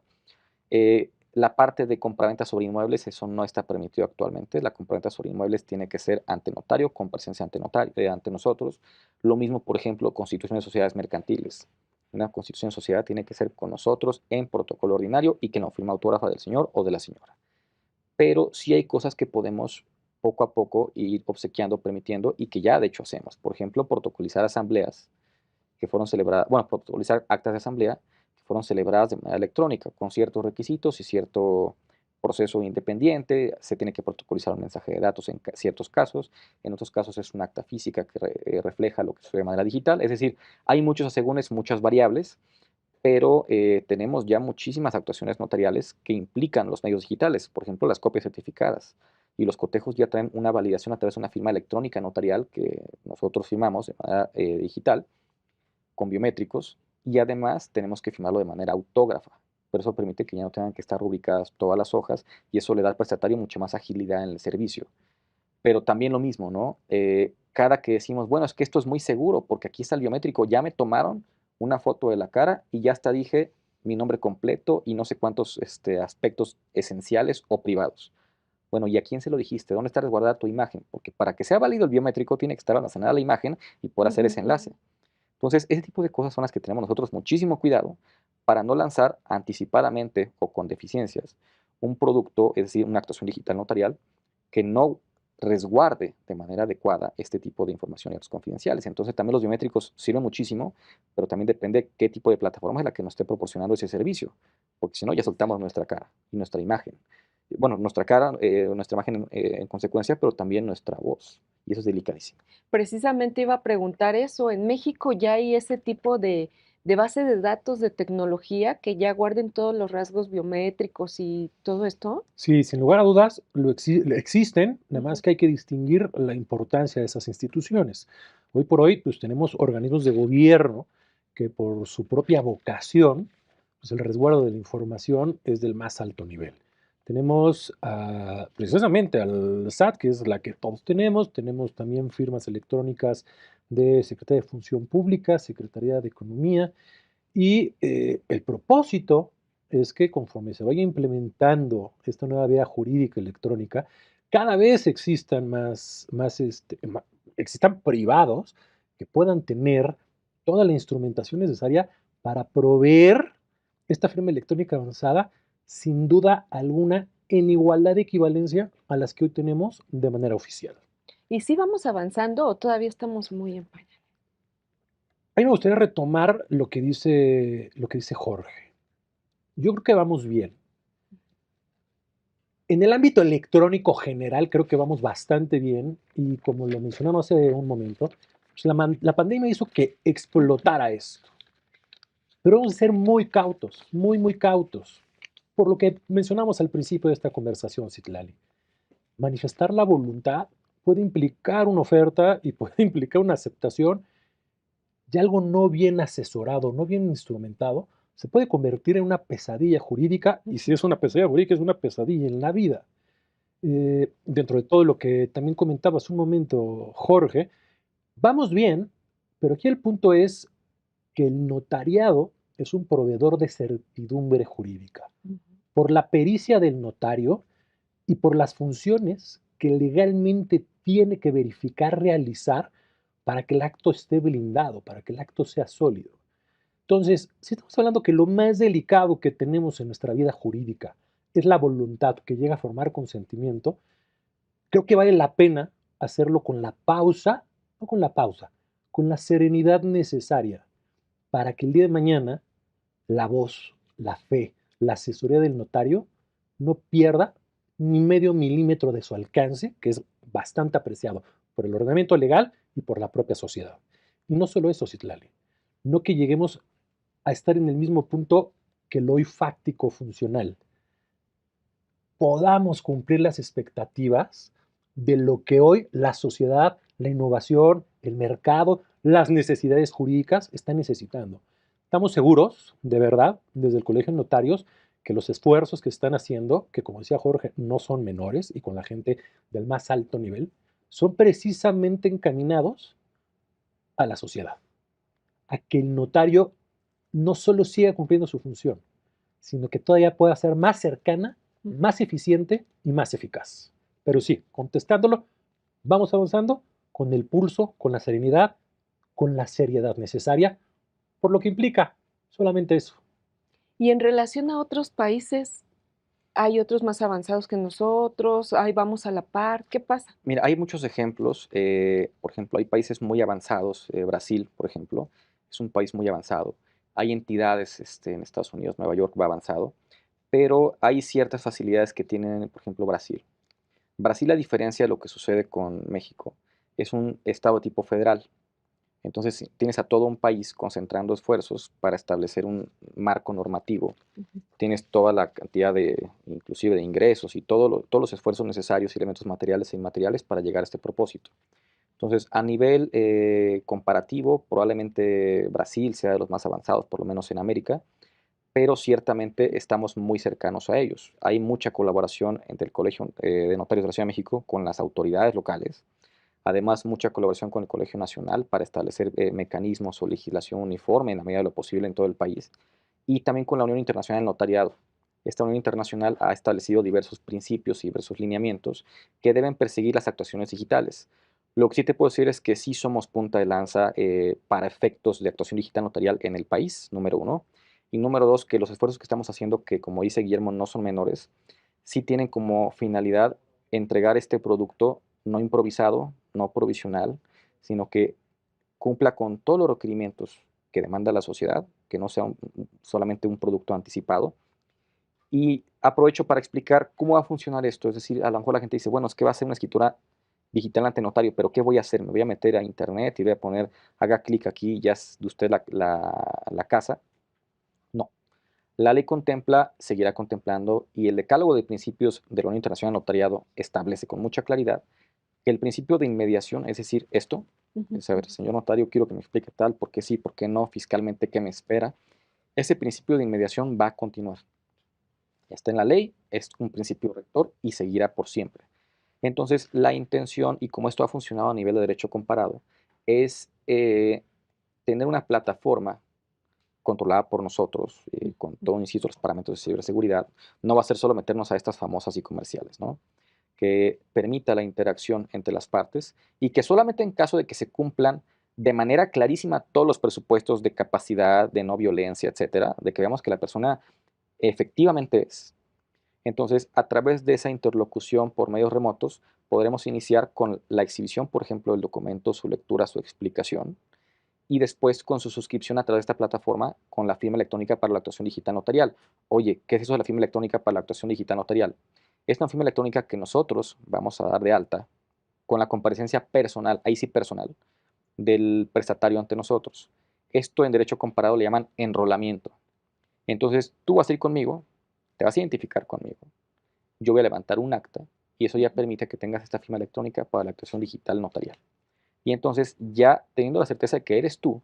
La parte de compraventa sobre inmuebles, eso no está permitido actualmente. La compraventa sobre inmuebles tiene que ser ante notario, con presencia ante notario, ante nosotros. Lo mismo, por ejemplo, constitución de sociedades mercantiles. Una constitución de sociedad tiene que ser con nosotros en protocolo ordinario y que no firma autógrafa del señor o de la señora. Pero sí hay cosas que podemos poco a poco ir obsequiando, permitiendo y que ya de hecho hacemos. Por ejemplo, protocolizar asambleas que fueron celebradas, bueno, protocolizar actas de asamblea que fueron celebradas de manera electrónica, con ciertos requisitos y cierto proceso independiente. Se tiene que protocolizar un mensaje de datos en ciertos casos, en otros casos es un acta física que refleja lo que sucede de manera digital. Es decir, hay muchos asegúnes, muchas variables, pero tenemos ya muchísimas actuaciones notariales que implican los medios digitales, por ejemplo, las copias certificadas. Y los cotejos ya traen una validación a través de una firma electrónica notarial que nosotros firmamos de manera digital con biométricos y además tenemos que firmarlo de manera autógrafa. Pero eso permite que ya no tengan que estar rubricadas todas las hojas y eso le da al prestatario mucha más agilidad en el servicio. Pero también lo mismo, ¿no? Cada que decimos, bueno, es que esto es muy seguro porque aquí está el biométrico, ya me tomaron una foto de la cara y ya hasta dije mi nombre completo y no sé cuántos aspectos esenciales o privados. Bueno, ¿y a quién se lo dijiste? ¿Dónde está resguardada tu imagen? Porque para que sea válido el biométrico tiene que estar almacenada la imagen y poder hacer Ujú, ese ujú. enlace. Entonces, ese tipo de cosas son las que tenemos nosotros muchísimo cuidado para no lanzar anticipadamente o con deficiencias un producto, es decir, una actuación digital notarial, que no resguarde de manera adecuada este tipo de información y datos confidenciales. Entonces, también los biométricos sirven muchísimo, pero también depende qué tipo de plataforma es la que nos esté proporcionando ese servicio, porque si no, ya soltamos nuestra cara y nuestra imagen. Bueno, nuestra cara, nuestra imagen en consecuencia, pero también nuestra voz, y eso es delicadísimo. Precisamente iba a preguntar eso. ¿En México ya hay ese tipo de base de datos de tecnología que ya guarden todos los rasgos biométricos y todo esto? Sí, sin lugar a dudas, existen, nada más Ujú, que hay que distinguir la importancia de esas instituciones. Hoy por hoy, pues tenemos organismos de gobierno que por su propia vocación, pues el resguardo de la información es del más alto nivel. Tenemos precisamente al SAT, que es la que todos tenemos también firmas electrónicas de Secretaría de Función Pública, Secretaría de Economía, y el propósito es que conforme se vaya implementando esta nueva vía jurídica electrónica, cada vez existan existan privados que puedan tener toda la instrumentación necesaria para proveer esta firma electrónica avanzada, sin duda alguna, en igualdad de equivalencia a las que hoy tenemos de manera oficial. ¿y sí vamos avanzando o todavía estamos muy en pañales? A mí me gustaría retomar lo que dice Jorge. Yo creo que vamos bien. En el ámbito electrónico general creo que vamos bastante bien y como lo mencionamos hace un momento, pues la pandemia hizo que explotara esto. Pero vamos a ser muy cautos, muy cautos. Por lo que mencionamos al principio de esta conversación, Citlali. Manifestar la voluntad puede implicar una oferta y puede implicar una aceptación y algo no bien asesorado, no bien instrumentado, se puede convertir en una pesadilla jurídica, y si es una pesadilla jurídica, es una pesadilla en la vida. Dentro de todo lo que también comentaba hace un momento Jorge, vamos bien, pero aquí el punto es que el notariado es un proveedor de certidumbre jurídica Ujú. por la pericia del notario y por las funciones que legalmente tiene que verificar, realizar para que el acto esté blindado, para que el acto sea sólido. Entonces, si estamos hablando que lo más delicado que tenemos en nuestra vida jurídica es la voluntad que llega a formar consentimiento, creo que vale la pena hacerlo con la pausa, no con la pausa, con la serenidad necesaria para que el día de mañana la voz, la fe, la asesoría del notario no pierda ni medio milímetro de su alcance, que es bastante apreciado por el ordenamiento legal y por la propia sociedad. Y no solo eso, Citlali, no que lleguemos a estar en el mismo punto que el hoy fáctico funcional. Podamos cumplir las expectativas de lo que hoy la sociedad, la innovación, el mercado, las necesidades jurídicas están necesitando. Estamos seguros, de verdad, desde el Colegio de Notarios, que los esfuerzos que están haciendo, que como decía Jorge, no son menores y con la gente del más alto nivel, son precisamente encaminados a la sociedad, a que el notario no solo siga cumpliendo su función, sino que todavía pueda ser más cercana, más eficiente y más eficaz. Pero sí, contestándolo, vamos avanzando con el pulso, con la serenidad, con la seriedad necesaria, por lo que implica solamente eso. Y en relación a otros países, ¿hay otros más avanzados que nosotros? ¿Ahí vamos a la par? ¿Qué pasa? Mira, hay muchos ejemplos. Por ejemplo, hay países muy avanzados. Brasil, por ejemplo, es un país muy avanzado. Hay entidades en Estados Unidos, Nueva York va avanzado, pero hay ciertas facilidades que tienen, por ejemplo, Brasil. Brasil, a diferencia de lo que sucede con México, es un estado tipo federal. Entonces, tienes a todo un país concentrando esfuerzos para establecer un marco normativo. Ujú. Tienes toda la cantidad de, inclusive de ingresos y todos los esfuerzos necesarios y elementos materiales e inmateriales para llegar a este propósito. Entonces, a nivel comparativo, probablemente Brasil sea de los más avanzados, por lo menos en América, pero ciertamente estamos muy cercanos a ellos. Hay mucha colaboración entre el Colegio de Notarios de la Ciudad de México con las autoridades locales. Además, mucha colaboración con el Colegio Nacional para establecer mecanismos o legislación uniforme en la medida de lo posible en todo el país. Y también con la Unión Internacional del Notariado. Esta Unión Internacional ha establecido diversos principios y diversos lineamientos que deben perseguir las actuaciones digitales. Lo que sí te puedo decir es que sí somos punta de lanza para efectos de actuación digital notarial en el país, número uno. Y número dos, que los esfuerzos que estamos haciendo, que como dice Guillermo, no son menores, sí tienen como finalidad entregar este producto no improvisado, no provisional, sino que cumpla con todos los requerimientos que demanda la sociedad, que no sea solamente un producto anticipado. Y aprovecho para explicar cómo va a funcionar esto. Es decir, a lo mejor la gente dice, bueno, es que va a ser una escritura digital ante notario, pero ¿qué voy a hacer? Me voy a meter a internet y voy a poner, haga clic aquí, ya es de usted la casa. No. La ley contempla, seguirá contemplando, y el decálogo de principios de la Unión Internacional de Notariado establece con mucha claridad que el principio de inmediación, es decir, esto, Ujú, es, a ver, ujú. señor notario, quiero que me explique tal, por qué sí, por qué no, fiscalmente, qué me espera. Ese principio de inmediación va a continuar. Está en la ley, es un principio rector y seguirá por siempre. Entonces, la intención, y como esto ha funcionado a nivel de derecho comparado, es tener una plataforma controlada por nosotros, con todo, insisto, los parámetros de ciberseguridad. No va a ser solo meternos a estas famosas y comerciales, ¿no? Que permita la interacción entre las partes y que solamente en caso de que se cumplan de manera clarísima todos los presupuestos de capacidad, de no violencia, etcétera, de que veamos que la persona efectivamente es. Entonces, a través de esa interlocución por medios remotos, podremos iniciar con la exhibición, por ejemplo, del documento, su lectura, su explicación, y después con su suscripción a través de esta plataforma con la firma electrónica para la actuación digital notarial. Oye, ¿qué es eso de la firma electrónica para la actuación digital notarial? Es una firma electrónica que nosotros vamos a dar de alta con la comparecencia personal, ahí sí personal, del prestatario ante nosotros. Esto en derecho comparado le llaman enrolamiento. Entonces, tú vas a ir conmigo, te vas a identificar conmigo, yo voy a levantar un acta y eso ya permite que tengas esta firma electrónica para la actuación digital notarial. Y entonces, ya teniendo la certeza de que eres tú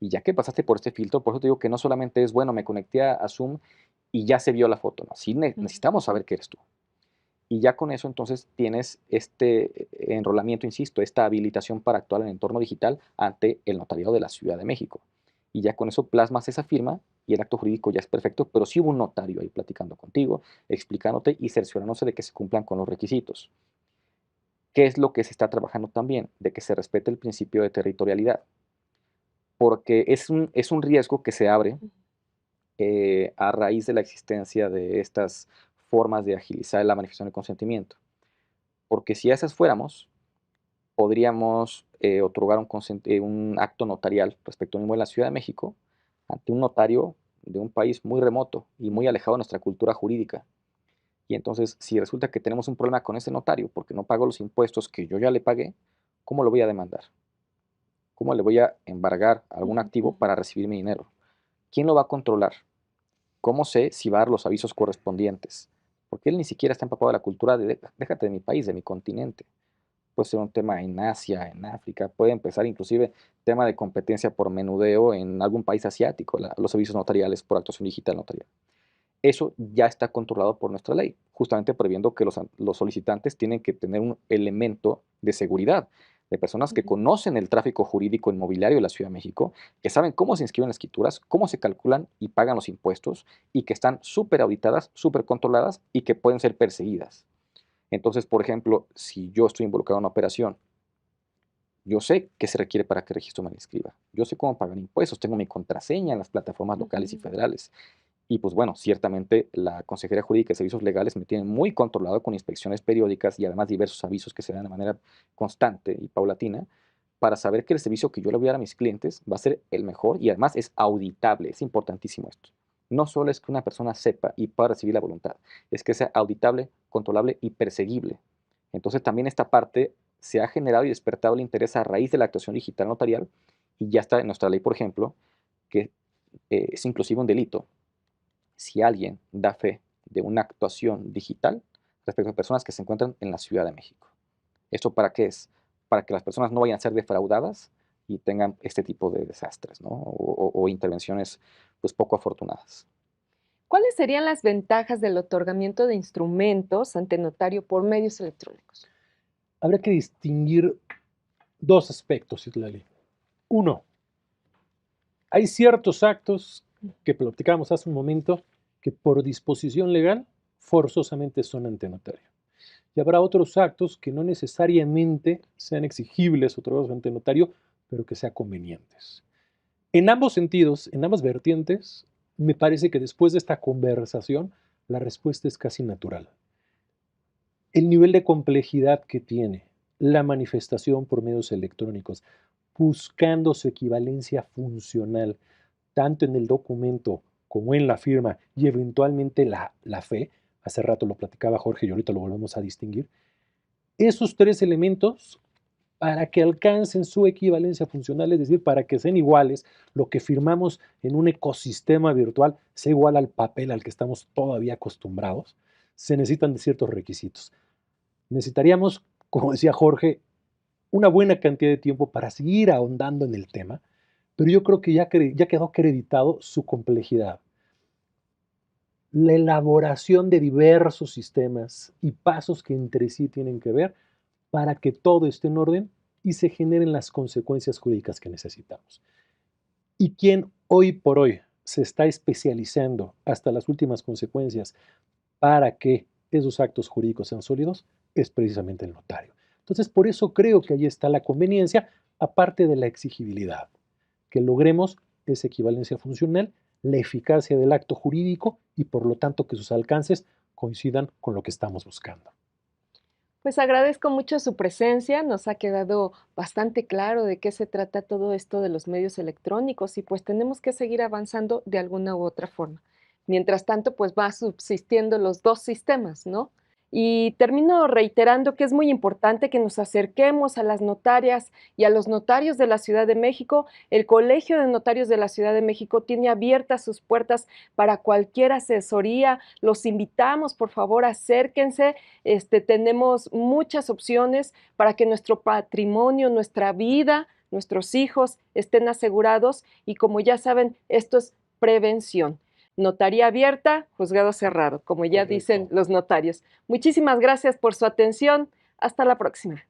Y ya que pasaste por este filtro, por eso te digo que no solamente es, bueno, me conecté a Zoom y ya se vio la foto, no, sí necesitamos saber que eres tú. Y ya con eso entonces tienes este enrolamiento, insisto, esta habilitación para actuar en el entorno digital ante el notariado de la Ciudad de México. Y ya con eso plasmas esa firma y el acto jurídico ya es perfecto, pero sí hubo un notario ahí platicando contigo, explicándote y cerciorándose de que se cumplan con los requisitos. ¿Qué es lo que se está trabajando también? De que se respete el principio de territorialidad, porque es un riesgo que se abre a raíz de la existencia de estas formas de agilizar la manifestación de consentimiento. Porque si a esas fuéramos, podríamos otorgar un acto notarial respecto a un inmueble en la Ciudad de México ante un notario de un país muy remoto y muy alejado de nuestra cultura jurídica. Y entonces, si resulta que tenemos un problema con ese notario porque no pagó los impuestos que yo ya le pagué, ¿cómo lo voy a demandar? ¿Cómo le voy a embargar algún activo para recibir mi dinero? ¿Quién lo va a controlar? ¿Cómo sé si va a dar los avisos correspondientes? Porque él ni siquiera está empapado de la cultura déjate de mi país, de mi continente. Puede ser un tema en Asia, en África, puede empezar inclusive tema de competencia por menudeo en algún país asiático, los servicios notariales por actuación digital notarial. Eso ya está controlado por nuestra ley, justamente previendo que los solicitantes tienen que tener un elemento de seguridad, de personas que conocen el tráfico jurídico inmobiliario de la Ciudad de México, que saben cómo se inscriben las escrituras, cómo se calculan y pagan los impuestos, y que están súper auditadas, súper controladas y que pueden ser perseguidas. Entonces, por ejemplo, si yo estoy involucrado en una operación, yo sé qué se requiere para que el registro me la inscriba. Yo sé cómo pagar impuestos, tengo mi contraseña en las plataformas locales y federales. Y pues bueno, ciertamente la Consejería Jurídica y Servicios Legales me tienen muy controlado con inspecciones periódicas y además diversos avisos que se dan de manera constante y paulatina para saber que el servicio que yo le voy a dar a mis clientes va a ser el mejor y además es auditable. Es importantísimo esto. No solo es que una persona sepa y pueda recibir la voluntad, es que sea auditable, controlable y perseguible. Entonces también esta parte se ha generado y despertado el interés a raíz de la actuación digital notarial y ya está en nuestra ley, por ejemplo, que es inclusive un delito si alguien da fe de una actuación digital respecto a personas que se encuentran en la Ciudad de México. ¿Esto para qué es? Para que las personas no vayan a ser defraudadas y tengan este tipo de desastres, ¿no? O intervenciones pues poco afortunadas. ¿Cuáles serían las ventajas del otorgamiento de instrumentos ante notario por medios electrónicos? Habría que distinguir dos aspectos, Itlali. Uno, hay ciertos actos que platicábamos hace un momento que por disposición legal forzosamente son ante notario. Y habrá otros actos que no necesariamente sean exigibles otorgados ante notario, pero que sean convenientes. En ambos sentidos, en ambas vertientes, me parece que después de esta conversación, la respuesta es casi natural. El nivel de complejidad que tiene la manifestación por medios electrónicos, buscando su equivalencia funcional, tanto en el documento como en la firma y eventualmente la fe, hace rato lo platicaba Jorge y ahorita lo volvemos a distinguir, esos tres elementos para que alcancen su equivalencia funcional, es decir, para que sean iguales, lo que firmamos en un ecosistema virtual sea igual al papel al que estamos todavía acostumbrados, se necesitan de ciertos requisitos. Necesitaríamos, como decía Jorge, una buena cantidad de tiempo para seguir ahondando en el tema, pero yo creo que ya quedó acreditado su complejidad. La elaboración de diversos sistemas y pasos que entre sí tienen que ver para que todo esté en orden y se generen las consecuencias jurídicas que necesitamos. Y quien hoy por hoy se está especializando hasta las últimas consecuencias para que esos actos jurídicos sean sólidos es precisamente el notario. Entonces, por eso creo que ahí está la conveniencia, aparte de la exigibilidad, que logremos esa equivalencia funcional, la eficacia del acto jurídico y por lo tanto que sus alcances coincidan con lo que estamos buscando. Pues agradezco mucho su presencia, nos ha quedado bastante claro de qué se trata todo esto de los medios electrónicos y pues tenemos que seguir avanzando de alguna u otra forma. Mientras tanto, pues va subsistiendo los dos sistemas, ¿no? Y termino reiterando que es muy importante que nos acerquemos a las notarias y a los notarios de la Ciudad de México. El Colegio de Notarios de la Ciudad de México tiene abiertas sus puertas para cualquier asesoría. Los invitamos, por favor, acérquense. Tenemos muchas opciones para que nuestro patrimonio, nuestra vida nuestros hijos estén asegurados y como ya saben, esto es prevención. Notaría abierta, juzgado cerrado, como ya dicen los notarios. Muchísimas gracias por su atención. Hasta la próxima.